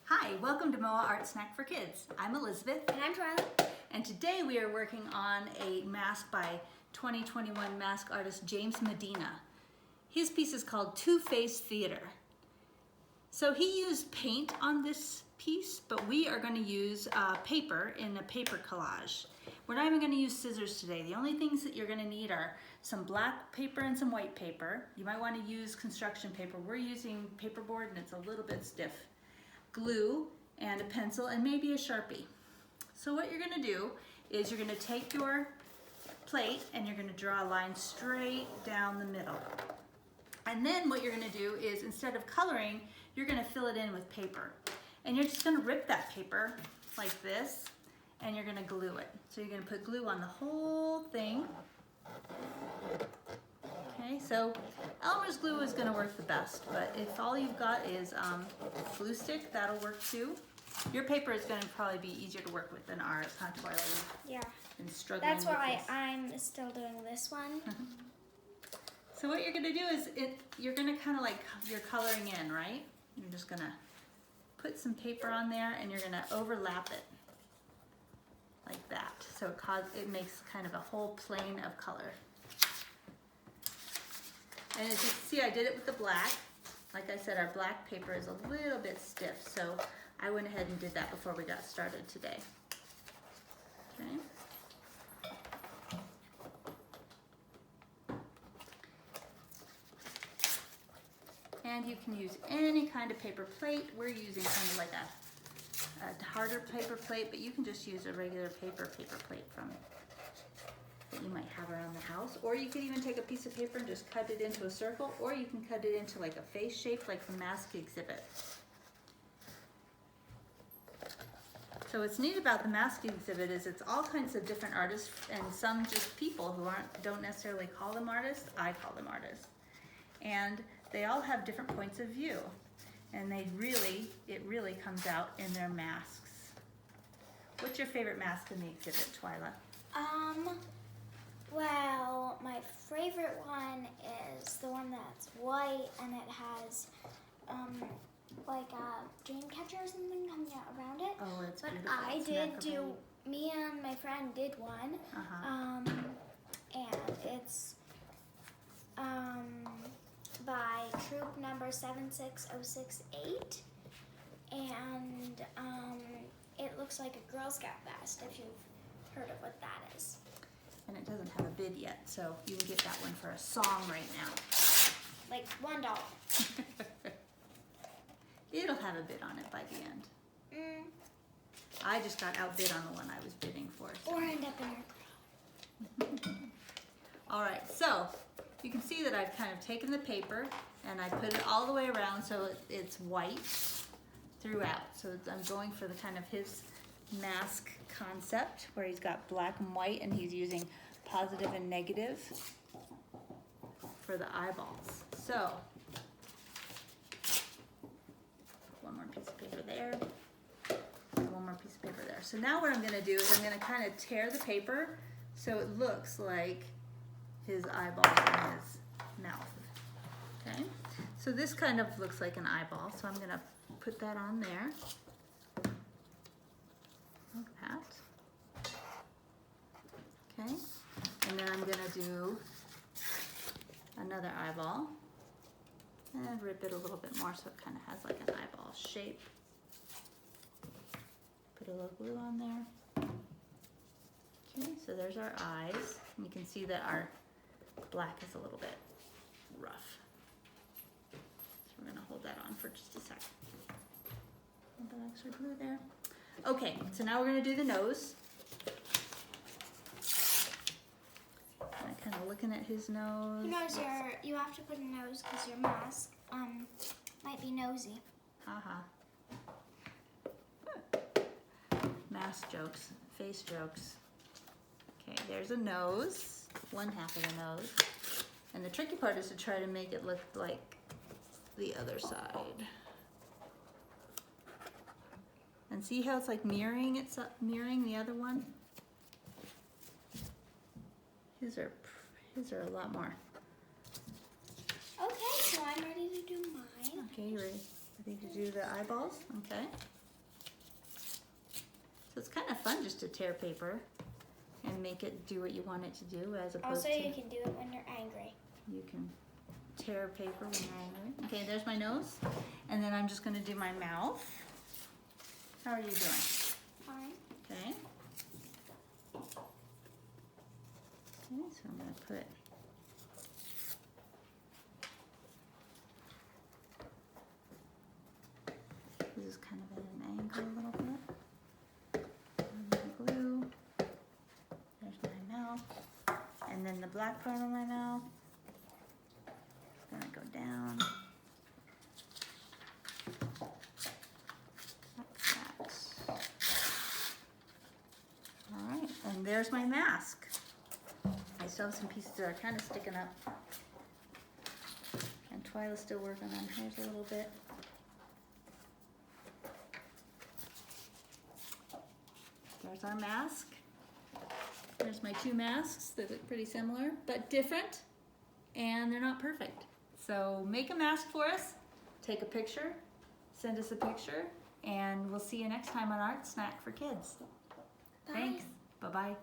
Hi, welcome to MOA Art Snack for Kids. I'm Elizabeth. And I'm Twyla. And today we are working on a mask by 2021 mask artist James Medina. His piece is called Two-Faced Theater. So he used paint on this piece, but we are going to use paper in a paper collage. We're not even going to use scissors today. The only things that you're going to need are some black paper and some white paper. You might want to use construction paper. We're using paperboard and it's a little bit stiff. Glue and a pencil and maybe a Sharpie. So what you're going to do is you're going to take your plate and you're going to draw a line straight down the middle. And then what you're going to do is, instead of coloring, you're going to fill it in with paper. And you're just going to rip that paper like this and you're going to glue it. So you're going to put glue on the whole thing. Okay, so Elmer's glue is going to work the best, but if all you've got is glue stick, that'll work too. Your paper is going to probably be easier to work with than ours, huh, Twyla? Yeah. Been struggling That's why with this. I'm still doing this one. So what you're going to do is, you're going to kind of like, you're coloring in, right? You're just going to put some paper on there and you're going to overlap it like that. So it makes kind of a whole plane of color. And as you can see, I did it with the black. Like I said, our black paper is a little bit stiff, so I went ahead and did that before we got started today. Okay. And you can use any kind of paper plate. We're using kind of like a harder paper plate, but you can just use a regular paper plate from that you might have around the house. Or you could even take a piece of paper and just cut it into a circle, or you can cut it into like a face shape like the mask exhibit. So what's neat about the mask exhibit is it's all kinds of different artists, and some just people who don't necessarily call them artists. I call them artists. And they all have different points of view. And it really comes out in their masks. What's your favorite mask in the exhibit, Twyla? Well, my favorite one is the one that's white and it has like a dream catcher or something coming out around it. Oh, it's but beautiful. Me and my friend did one. And it's by troop number 76068. And it looks like a Girl Scout vest, if you've heard of what that is. And it doesn't have a bid yet, so you can get that one for a song right now. Like $1. It'll have a bid on it by the end. I just got outbid on the one I was bidding for. So. Or end up in your crown. All right, so you can see that I've kind of taken the paper and I put it all the way around so it's white throughout. So I'm going for the kind of his mask concept where he's got black and white and he's using positive and negative for the eyeballs. So one more piece of paper there, one more piece of paper there. So now what I'm going to do is I'm going to kind of tear the paper so it looks like his eyeballs in his mouth. Okay, so this kind of looks like an eyeball, so I'm going to put that on there. Like that. Okay, and then I'm going to do another eyeball and rip it a little bit more so it kind of has like an eyeball shape. Put a little glue on there. Okay, so there's our eyes. And you can see that our black is a little bit rough. So we're going to hold that on for just a second. A little bit extra glue there. Okay, so now we're going to do the nose. I'm kind of looking at his nose. You have to put a nose because your mask might be nosy. Haha. Mask jokes, face jokes. Okay, there's a nose, one half of the nose. And the tricky part is to try to make it look like the other side. And see how it's like mirroring the other one? His are a lot more. Okay, so I'm ready to do mine. Okay, you ready? I think you do the eyeballs, okay. So it's kind of fun just to tear paper and make it do what you want it to do, as opposed Also, to you can do it when you're angry. you can tear paper when you're angry. Okay, there's my nose. And then I'm just gonna do my mouth. How are you doing? Fine. Okay. Okay, so I'm gonna put this is kind of at an angle a little bit. And then glue. There's my mouth. And then the black part of my mouth is gonna go down. Like that. Alright, and there's my mask. I still have some pieces that are kind of sticking up. And Twyla's still working on hers a little bit. There's our mask. There's my two masks that look pretty similar, but different, and they're not perfect. So make a mask for us, take a picture, send us a picture, and we'll see you next time on Art Snack for Kids. Bye. Thanks. Bye-bye.